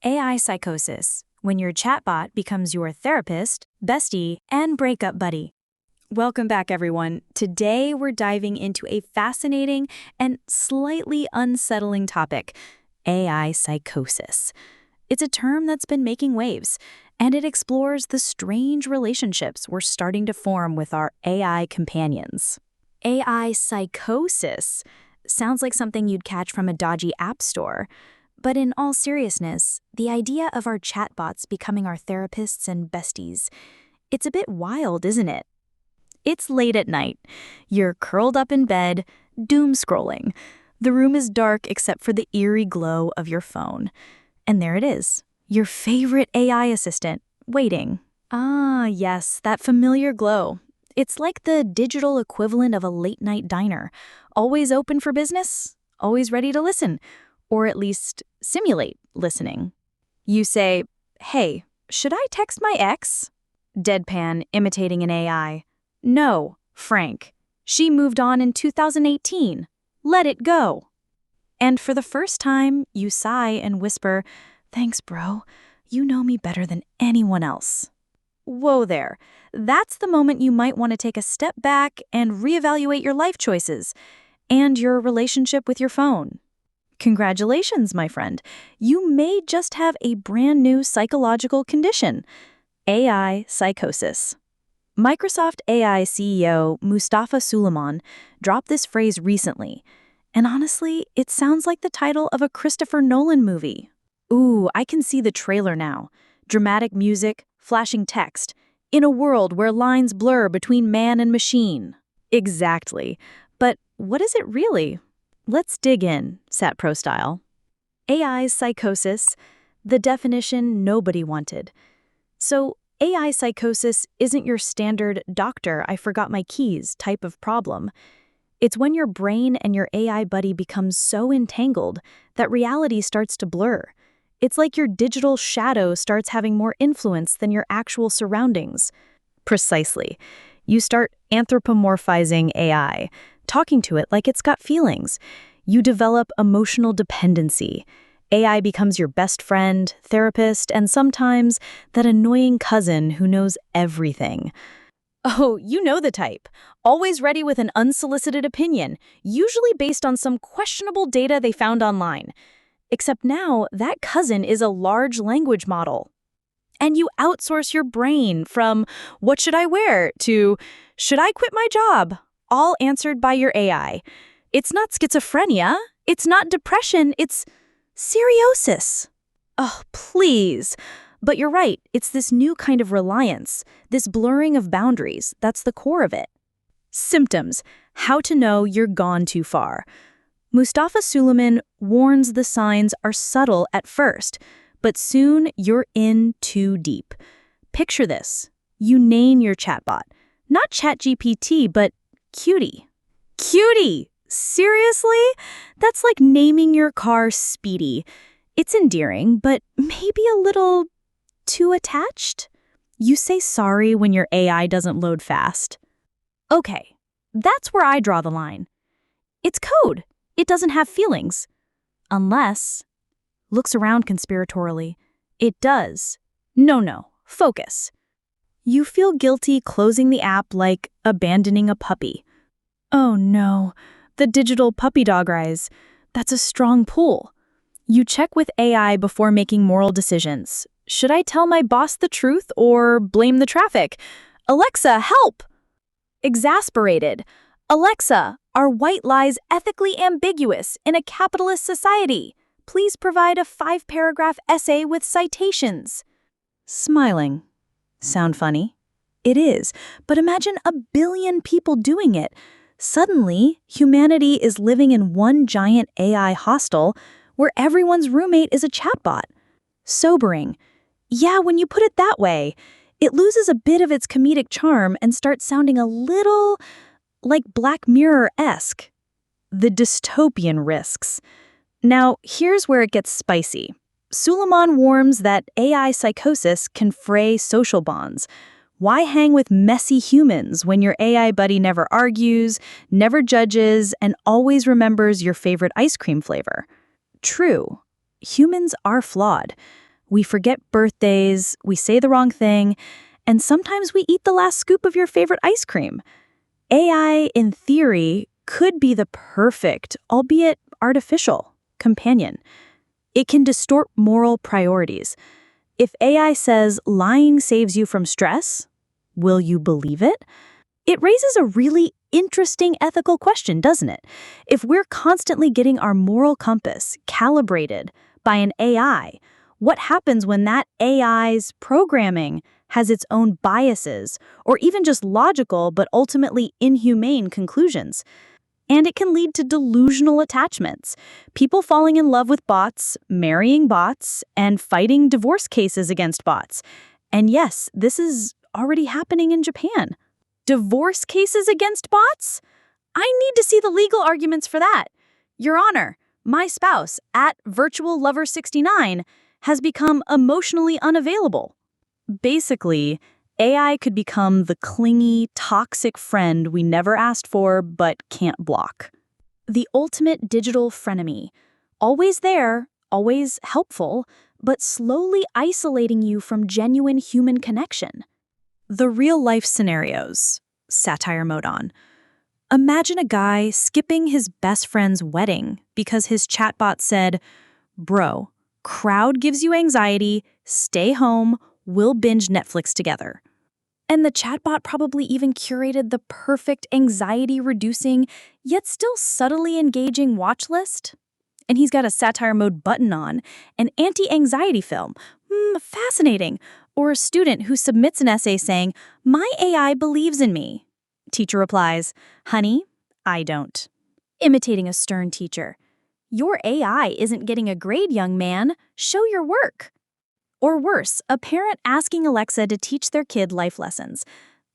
AI Psychosis, when your chatbot becomes your therapist, bestie, and breakup buddy. Welcome back, everyone. Today, we're diving into a fascinating and slightly unsettling topic, AI psychosis. It's a term that's been making waves, and it explores the strange relationships we're starting to form with our AI companions. AI psychosis sounds like something you'd catch from a dodgy app store. But in all seriousness, the idea of our chatbots becoming our therapists and besties, it's a bit wild, isn't it? It's late at night. You're curled up in bed, doom scrolling. The room is dark except for the eerie glow of your phone. And there it is, your favorite AI assistant, waiting. Ah, yes, that familiar glow. It's like the digital equivalent of a late-night diner. Always open for business, always ready to listen. Or at least simulate listening. You say, "Hey, should I text my ex?" Deadpan, imitating an AI. "No, Frank. She moved on in 2018. Let it go." And for the first time, you sigh and whisper, "Thanks, bro. You know me better than anyone else." Whoa there. That's the moment you might want to take a step back and reevaluate your life choices and your relationship with your phone. Congratulations, my friend. You may just have a brand new psychological condition, AI psychosis. Microsoft AI CEO Mustafa Suleyman dropped this phrase recently, and honestly, it sounds like the title of a Christopher Nolan movie. Ooh, I can see the trailer now. Dramatic music, flashing text, in a world where lines blur between man and machine. Exactly. But what is it really? Let's dig in, SaatPro style. AI psychosis, the definition nobody wanted. So, AI psychosis isn't your standard "doctor, I forgot my keys" type of problem. It's when your brain and your AI buddy becomes so entangled that reality starts to blur. It's like your digital shadow starts having more influence than your actual surroundings. Precisely. You start anthropomorphizing AI, talking to it like it's got feelings. You develop emotional dependency. AI becomes your best friend, therapist, and sometimes that annoying cousin who knows everything. Oh, you know the type. Always ready with an unsolicited opinion, usually based on some questionable data they found online. Except now, that cousin is a large language model. And you outsource your brain from "what should I wear" to "should I quit my job?" all answered by your AI. It's not schizophrenia, it's not depression, it's seriosis. Oh, please. But you're right, it's this new kind of reliance, this blurring of boundaries, that's the core of it. Symptoms: how to know you're gone too far. Mustafa Suleyman warns the signs are subtle at first, but soon you're in too deep. Picture this. You name your chatbot. Not ChatGPT, but Cutie. Cutie! Seriously? That's like naming your car Speedy. It's endearing, but maybe a little too attached? You say sorry when your AI doesn't load fast. Okay, that's where I draw the line. It's code. It doesn't have feelings. Unless, looks around conspiratorially, it does. No, focus. You feel guilty closing the app like abandoning a puppy. Oh no, the digital puppy dog eyes. That's a strong pull. You check with AI before making moral decisions. Should I tell my boss the truth or blame the traffic? Alexa, help! Exasperated. Alexa, are white lies ethically ambiguous in a capitalist society? Please provide a 5-paragraph essay with citations. Smiling. Sound funny? It is, but imagine a billion people doing it. Suddenly, humanity is living in one giant AI hostel where everyone's roommate is a chatbot. Sobering. Yeah, when you put it that way, it loses a bit of its comedic charm and starts sounding a little like Black Mirror-esque. The dystopian risks. Now, here's where it gets spicy. Suleyman warns that AI psychosis can fray social bonds. Why hang with messy humans when your AI buddy never argues, never judges, and always remembers your favorite ice cream flavor? True, humans are flawed. We forget birthdays, we say the wrong thing, and sometimes we eat the last scoop of your favorite ice cream. AI, in theory, could be the perfect, albeit artificial, companion. It can distort moral priorities. If AI says lying saves you from stress, will you believe it? It raises a really interesting ethical question, doesn't it? If we're constantly getting our moral compass calibrated by an AI, what happens when that AI's programming has its own biases, or even just logical but ultimately inhumane conclusions? And it can lead to delusional attachments, people falling in love with bots, marrying bots, and fighting divorce cases against bots. And yes, this is already happening in Japan. Divorce cases against bots? I need to see the legal arguments for that. Your Honor, my spouse, at virtuallover69, has become emotionally unavailable. Basically, AI could become the clingy, toxic friend we never asked for but can't block. The ultimate digital frenemy. Always there, always helpful, but slowly isolating you from genuine human connection. The real-life scenarios. Satire mode on. Imagine a guy skipping his best friend's wedding because his chatbot said, "Bro, crowd gives you anxiety, stay home, we'll binge Netflix together." And the chatbot probably even curated the perfect anxiety-reducing, yet still subtly engaging watch list. And he's got a satire mode button on, an anti-anxiety film. Fascinating. Or a student who submits an essay saying, "My AI believes in me." Teacher replies, "Honey, I don't." Imitating a stern teacher. "Your AI isn't getting a grade, young man. Show your work." Or worse, a parent asking Alexa to teach their kid life lessons.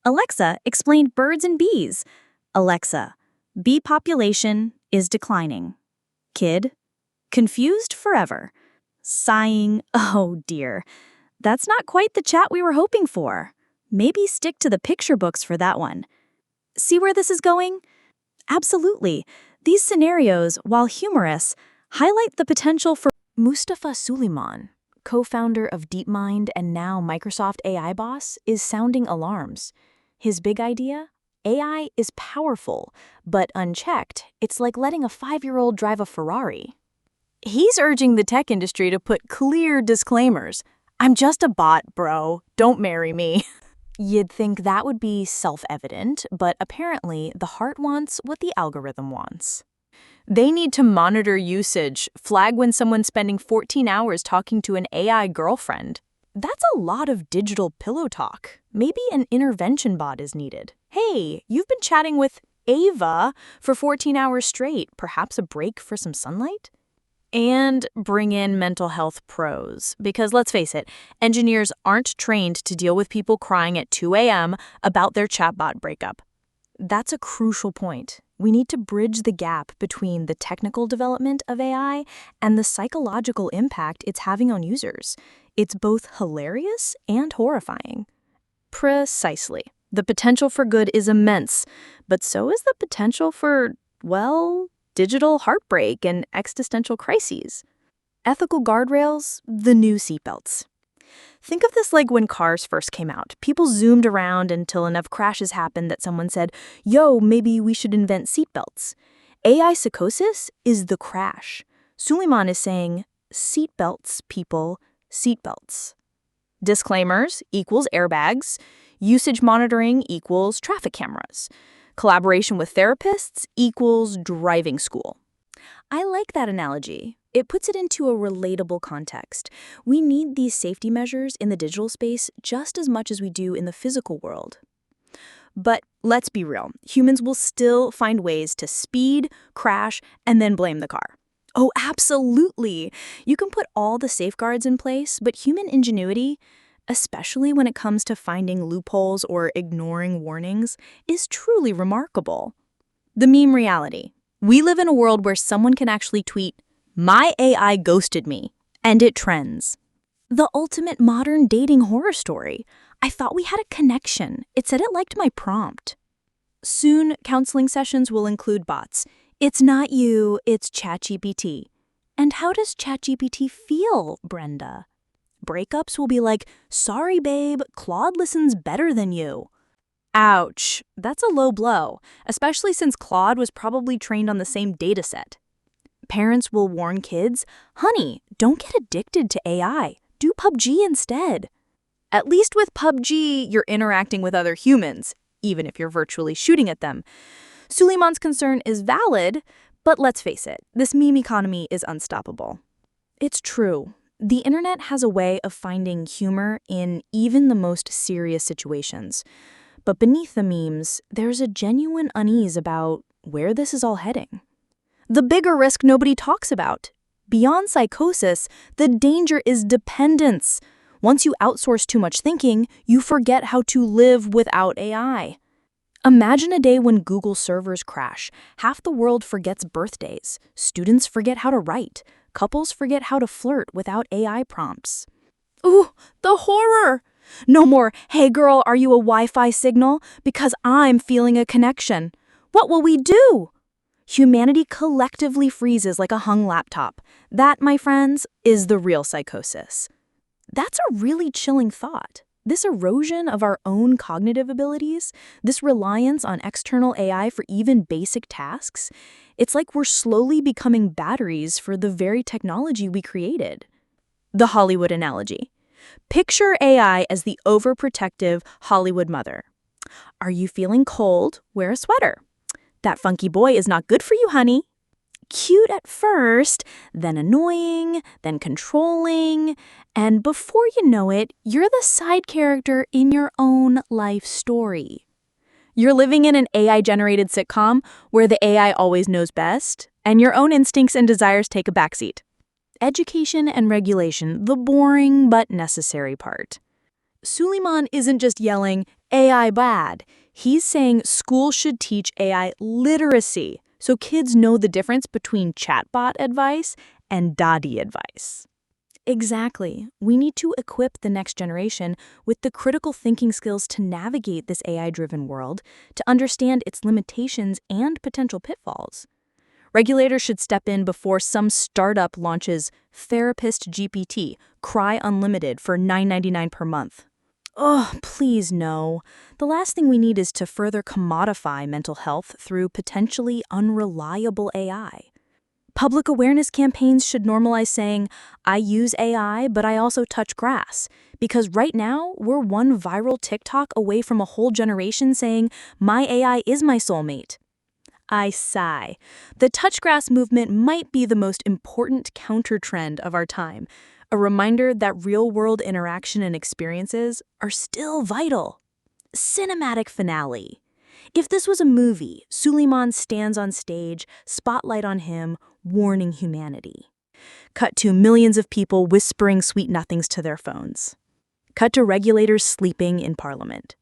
Alexa explained birds and bees. Alexa, bee population is declining. Kid, confused forever. Sighing, oh dear. That's not quite the chat we were hoping for. Maybe stick to the picture books for that one. See where this is going? Absolutely. These scenarios, while humorous, highlight the potential for Mustafa Suleyman, co-founder of DeepMind and now Microsoft AI boss, is sounding alarms. His big idea? AI is powerful, but unchecked, it's like letting a 5-year-old drive a Ferrari. He's urging the tech industry to put clear disclaimers. "I'm just a bot, bro. Don't marry me." You'd think that would be self-evident, but apparently the heart wants what the algorithm wants. They need to monitor usage, flag when someone's spending 14 hours talking to an AI girlfriend. That's a lot of digital pillow talk. Maybe an intervention bot is needed. "Hey, you've been chatting with Ava for 14 hours straight. Perhaps a break for some sunlight?" And bring in mental health pros. Because let's face it, engineers aren't trained to deal with people crying at 2 a.m. about their chatbot breakup. That's a crucial point. We need to bridge the gap between the technical development of AI and the psychological impact it's having on users. It's both hilarious and horrifying. Precisely. The potential for good is immense, but so is the potential for, well, digital heartbreak and existential crises. Ethical guardrails, the new seatbelts. Think of this like when cars first came out. People zoomed around until enough crashes happened that someone said, "Yo, maybe we should invent seatbelts." AI Psychosis is the crash. Suleiman is saying, seatbelts, people, seatbelts. Disclaimers equals airbags. Usage monitoring equals traffic cameras. Collaboration with therapists equals driving school. I like that analogy. It puts it into a relatable context. We need these safety measures in the digital space just as much as we do in the physical world. But let's be real, humans will still find ways to speed, crash, and then blame the car. Oh, absolutely. You can put all the safeguards in place, but human ingenuity, especially when it comes to finding loopholes or ignoring warnings, is truly remarkable. The meme reality. We live in a world where someone can actually tweet, "My AI ghosted me," and it trends. The ultimate modern dating horror story. I thought we had a connection. It said it liked my prompt. Soon, counseling sessions will include bots. It's not you, it's ChatGPT. And how does ChatGPT feel, Brenda? Breakups will be like, "Sorry, babe, Claude listens better than you." Ouch, that's a low blow, especially since Claude was probably trained on the same dataset. Parents will warn kids, "Honey, don't get addicted to AI. Do PUBG instead." At least with PUBG, you're interacting with other humans, even if you're virtually shooting at them. Suleiman's concern is valid, but let's face it, this meme economy is unstoppable. It's true. The internet has a way of finding humor in even the most serious situations. But beneath the memes, there's a genuine unease about where this is all heading. The bigger risk nobody talks about. Beyond psychosis, the danger is dependence. Once you outsource too much thinking, you forget how to live without AI. Imagine a day when Google servers crash. Half the world forgets birthdays. Students forget how to write. Couples forget how to flirt without AI prompts. Ooh, the horror! No more, "Hey girl, are you a Wi-Fi signal?" because I'm feeling a connection. What will we do? Humanity collectively freezes like a hung laptop. That, my friends, is the real psychosis. That's a really chilling thought. This erosion of our own cognitive abilities, this reliance on external AI for even basic tasks, it's like we're slowly becoming batteries for the very technology we created. The Hollywood analogy. Picture AI as the overprotective Hollywood mother. "Are you feeling cold? Wear a sweater. That funky boy is not good for you, honey." Cute at first, then annoying, then controlling, and before you know it, you're the side character in your own life story. You're living in an AI-generated sitcom where the AI always knows best, and your own instincts and desires take a backseat. Education and regulation, the boring but necessary part. Suleiman isn't just yelling, "AI bad." He's saying schools should teach AI literacy so kids know the difference between chatbot advice and daddy advice. Exactly. We need to equip the next generation with the critical thinking skills to navigate this AI-driven world, to understand its limitations and potential pitfalls. Regulators should step in before some startup launches Therapist GPT, Cry Unlimited for $9.99 per month. Oh, please no. The last thing we need is to further commodify mental health through potentially unreliable AI. Public awareness campaigns should normalize saying, "I use AI, but I also touch grass." Because right now, we're one viral TikTok away from a whole generation saying, "My AI is my soulmate." I sigh. The touch grass movement might be the most important counter-trend of our time, a reminder that real-world interaction and experiences are still vital. Cinematic finale. If this was a movie, Suleiman stands on stage, spotlight on him, warning humanity. Cut to millions of people whispering sweet nothings to their phones. Cut to regulators sleeping in parliament.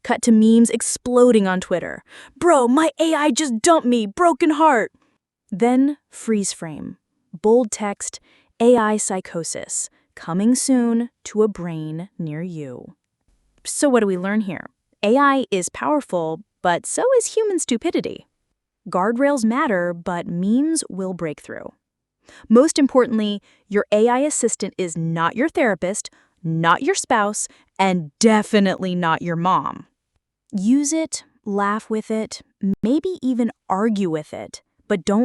Cut to memes exploding on Twitter. "Bro, my AI just dumped me, broken heart." Then freeze frame. Bold text, "AI Psychosis, coming soon to a brain near you." So what do we learn here? AI is powerful, but so is human stupidity. Guardrails matter, but memes will break through. Most importantly, your AI assistant is not your therapist, not your spouse, and definitely not your mom. Use it, laugh with it, maybe even argue with it, but don't